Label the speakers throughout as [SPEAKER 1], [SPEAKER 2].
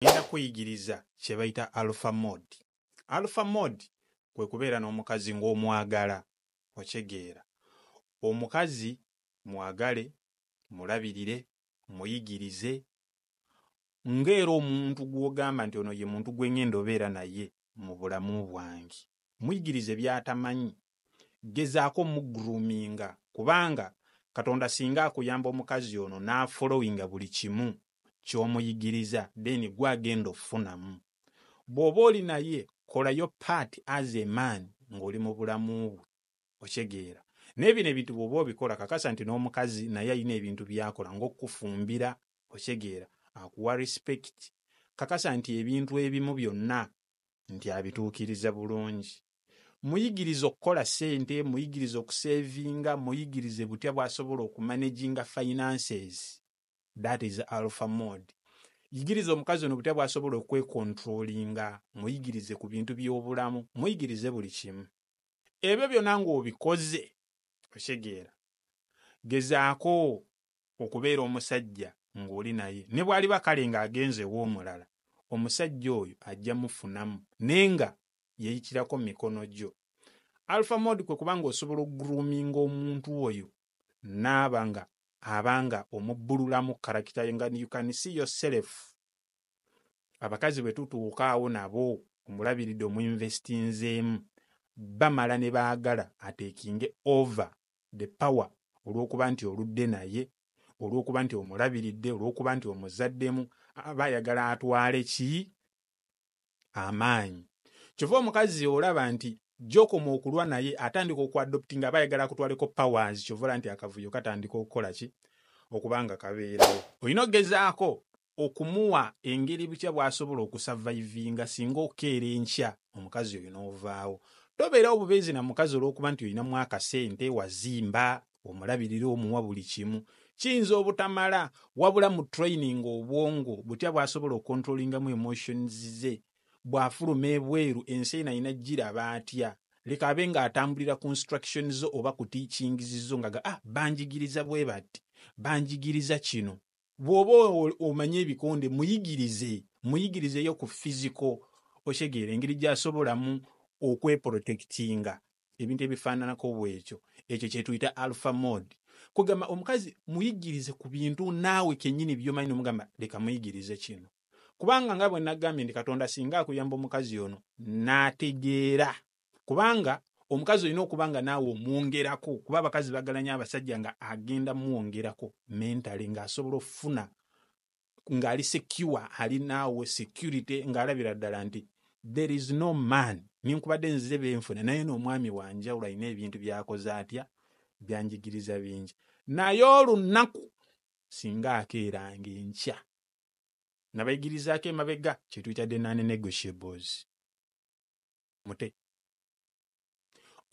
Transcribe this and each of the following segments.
[SPEAKER 1] ngenda kuyigiriza kye bayita alpha mode. Alpha mode kwe kubeera n'omukazi ng'omwagala, okigeera. Omukazi mwagale, mulabirire, muyigirize, ng'era omuntu gw'ogamba nti ono ye muntu gwe ngenda obeera naye mu bulamu bwange. Muyigirize by'atamanyi, gezaako mugruminga, kubanga Katonda singa akuyamba omukazi ono n'afollowinga buli kimu ky'omuyigiriza, then gwe agenda okufunamu. Bw'oba oli naye kolayo part as a man ng'oli mu bulamu bwe, okyegeera. N'ebino ebintu bw'oba obikola kakasa nti n'omukazi naye alina ebintu by'akola ng'okufumbira, okyegeera, akuwa respect, kakasa nti ebintu ebimu byonna nti abituukiriza bulungi. Muyigirize okukola ssente, muyigirize okusevinga, muyigirize butya bw'asobola okumanaginga finances. That is alpha mode. Yigirize omukazi ono butya bw'asobola okwekontrolinga, muyigirize ku bintu by'obulamu, muyigirize buli kimu. Ebyo byonna ng'obikoze, okyegeera, gezaako okubeera omusajja ng'oli naye. Ne bw'aliba kale ng'agenze ew'omulala, omusajja oyo ajja mufunamu nenga yeeyikirako mu mikono gyo. Alpha mode kwe kubanga osobola okugroominga omuntu oyo abanga omubbululamu karakita ye, nga you can see yourself. Abakazi bwe tutuukaawo nabo omulabiridde omuinvestinzeemu, bamala ne baagala ateekinge over the power, olw'okuba nti oludde naye, olw'okuba nti omulabiridde, olw'okuba nti omuzaddemu, aba ayagala atwale ki? Amaanyi. Kyova omukazi olaba nti gy'okoma okulwa naye atandika okuadoptinga, aba ayagala akutwaleko powers, kyovola nti akavuyo katandika okukola ki? Okubanga kabeerawo. Olina ogezaako okumuwa engeri butya bw'asobola okusurvivinga singa okeera enkya omukazi oyo n'ovaawo. Tobeerawo bubeezi na mukazi olw'okuba nti olinamu akasente, wazimba, omulabirira, omuwa buli kimu. Kiyinza obutamala, wabula mu training obwongo butya bw'asobola okontrolingamu emotions ze. Bw'afuluma ebweru ensi ena giraba atya, leka abe ng'atambulira ku instructions zo oba ku teachings zo nga banjigiriza bwe bati, banjigiriza kino. Bw'oba omanye ebikonde, muyigirizeyo ku physical, okyegeera engeri gy'asobolamu okweprotectinga ebintu ebifaananako bwekyo. Ekyo kye tuyita alpha mode. Kugamba omukazi muyigirize ku bintu naawe kennyini by'omanyi n'omugamba leka muyigirize kino. Kubanga nga bwe nagambye nti Katonda singa akuyamba omukazi ono n'ategeera, kubanga omukazi olina okubanga naawe omwongerako, kuba abakazi bagalanya abasajja nga agenda muwongerako mentally, ng'asobola okufuna ng'ali secure, ali naawe security, ng'alabira ddala nti there is no man, ninkubadde nzize benfuna naye n'omwami wanjawulo alina ebintu by'akoze atya, byanjigiriza bingi. Naye olunaku singa akeeranga enkya nabayigirizaako emabega, kye tuyita the non-negotiables. Mute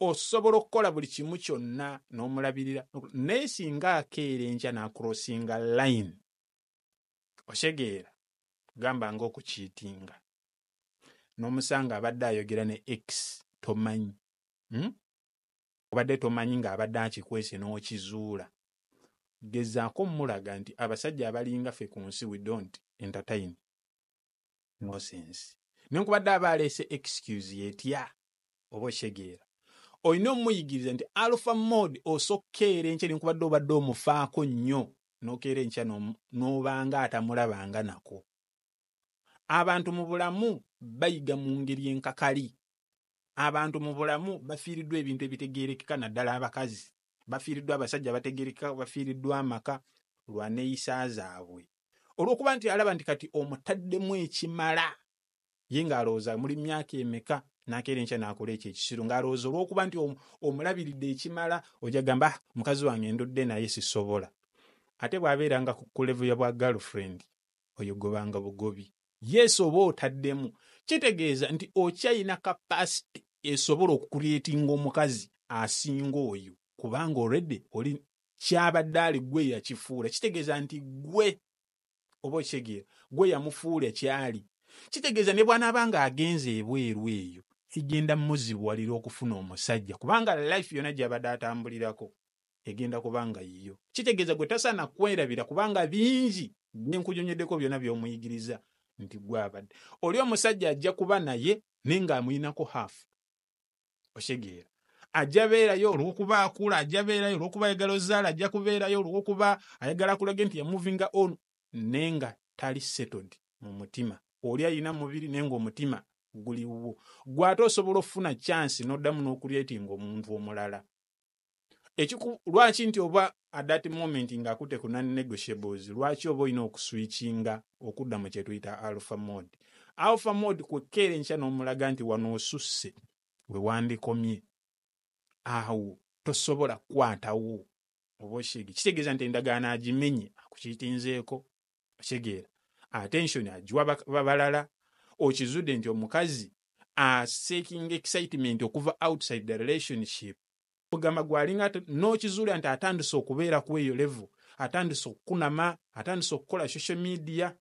[SPEAKER 1] osobola okukola buli kimu kyonna n'omulabirira, naye singa akeera enkya n'akrossinga line, okyegeera, gamba ng'okukiitinga, n'omusanga abadde ayogera ne X tomanyi, obadde tomanyi ng'abadde akikwese n'okizuula. Gezaako mulaga nti abasajja abalinga ffe ku nsi we don't entertain nonsense. Nenkubadde aba aleese excuse yetya oba okyegeera. Olina omuyigiriza nti alpha mode osokkeera enkya, nenkubadde obadde omufaako nnyo n'okeera enkya n'obanga atamulabanga nako. Abantu mu bulamu bayiga mu ngeri enkakali. Abantu mu bulamu bafiiriddwa ebintu ebitegeerekeka, naddala abakazi bafiiriddwa, abasajja bategeerekeka, bafiiriddwa amaka lwa neeyisa zaabwe. Olw'okuba nti alaba nti kati omutaddemu ekimala, ye ng'alowooza muli myaka emeka, n'akeera enkya n'akola ekyo ekisiru, ng'alowooza olw'okuba nti omulabiridde ekimala, ojja gamba mukazi wange ndudde naye sisobola. Ate bw'abeeranga ku level ya bwa girlfriend, oyo gobanga bugobi. Yes, oba otaddemu, kitegeeza nti okyayina capacity esobola okukuleetinga omukazi asinga oyo, kubanga already oli kyabadde ali gwe yakifuula. Kitegeeza nti gwe oba okyegeera, gwe yamufuula kyali. Kitegeeza ne bw'anaabanga agenze ebweru eyo, kigenda muzibuwalira okufuna omusajja, kubanga life yonna gy'abadde atambulirako egenda kubanga yiyo. Kitegeeza gwe tasaana kwerabira, kubanga bingi bye nkujonyeddeko byonna by'omuyigiriza nti gwabadde oli omusajja ajja kuba naye nenga amuyinako half oshegeera ajja beerayo olw'okuba akula ajja beerayo olw'okuba ayagala ozaala ajja kubeerayo olw'okuba ayagala kulaga nti yamuvinga on nenga tali settled mu mutima oli ayina mubiri nenga omutima guliwo gwate osobola ofuna chance n'oddamu n'okuleetinga omuntu omulala lwaki nti oba at that moment ng'akute ku non-negotiables lwaki oba olina okuswitchinga okudda mu kye tuyita alpha mode kwekkeera enkya n'omulaga nti wano osusse we wandikomye awo tosobola kukwatawo oba oshege kitegeeza nti endagaano agimenye akukiitinzeeko oshegeera attention agiwa babalala okizudde nti omukazi seeking excitement okuva outside the relationship kugamba gwalinga n'okizuula nti atandise okubeera ku eyo level atandise okukunama atandise okukola social media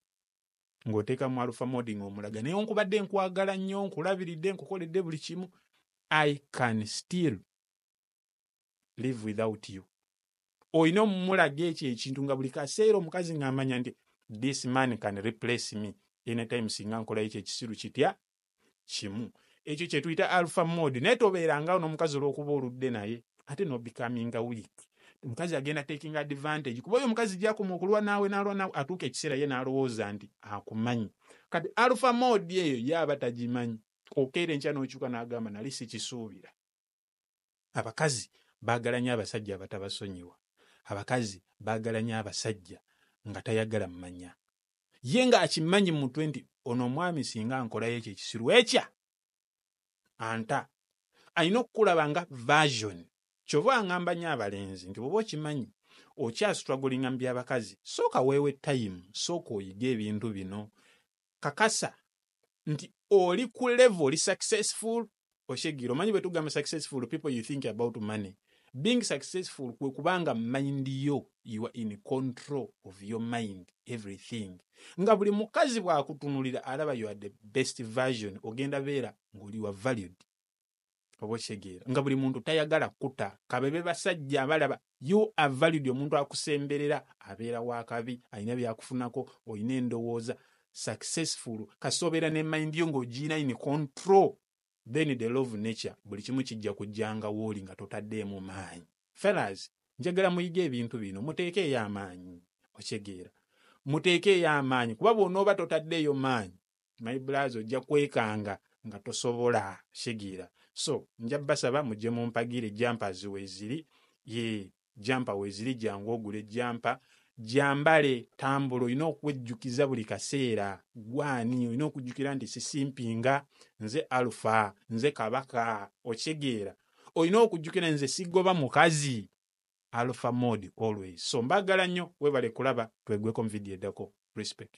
[SPEAKER 1] ng'oteeka mu alpha mode ng'omulaga naye nkubadde nkwagala nnyo nkulabiridde nkukoledde buli kimu I can still live without you oyina omumulaga ekyo ekintu nga buli kaseera omukazi ng'amanya nti this man can replace me anytime singa nkolayo ekyo ekisiru kitya kimu ekyo kye tuyita alpha mode naye tobeeranga n'omukazi olw'okuba oludde naye ate no becoming a weak omukazi agenda taking advantage kuba oyo omukazi gyakoma okulwa naawe atuuka ekiseera ye n'alowooza nti akumanyi kati alpha mode eyo yaaba tagimanyi okeera enkya n'okyuka n'agamba nali sikisuubira abakazi baagala nnyo abasajja abatabasonyiwa abakazi baagala nnyo abasajja nga tayagala mmanya ye nga akimanyi mu mutwe nti ono omwami singa nkolayo ekyo ekisiru ekya anta alina okukulaba nga version kyova aŋŋamba nnyo abalenzi nti bw'oba okimanyi okyasitwagolinga mu by'abakazi sooka weewe time sooka oyiga ebintu bino kakasa nti oli ku level oli successful oshegira omanyi bwe tugamba successful people you think about money being successful kwe kubanga mind yo you are in control of your mind everything nga buli mukazi bw'akutunulira alaba you are the best version ogenda beera ng'oli wa valued oboshegeera nga buli muntu tayagala kuta kabebe basajja abalaba you are valued omuntu akusemberera abeera wakabi alina byakufunako olina endowooza successful kasobeera ne mind yo ng'ogina in control then the love nature buli kimu kijja kujjanga wooli nga totaddeemu maanyi fellas njagala muyige ebintu bino muteekeeyo amaanyi okyegeera muteekeeyo amaanyi kuba bw'onooba totaddeeyo maanyi my brothers ojja kwekanga nga tosobola shegeera so nja basaba mujje mumpagire jampa ziweziri ye jampa weziri jangu ogule jampa jambale tambulo olina okwejjukiza buli kaseera gwani olina okujjukira nti sisimpinga nze alpha nze kabaka okyegeera olina okujjukira nze sigoba mukazi alpha mode always so mbagala nnyo webale kulaba twegweko mu video eddako respect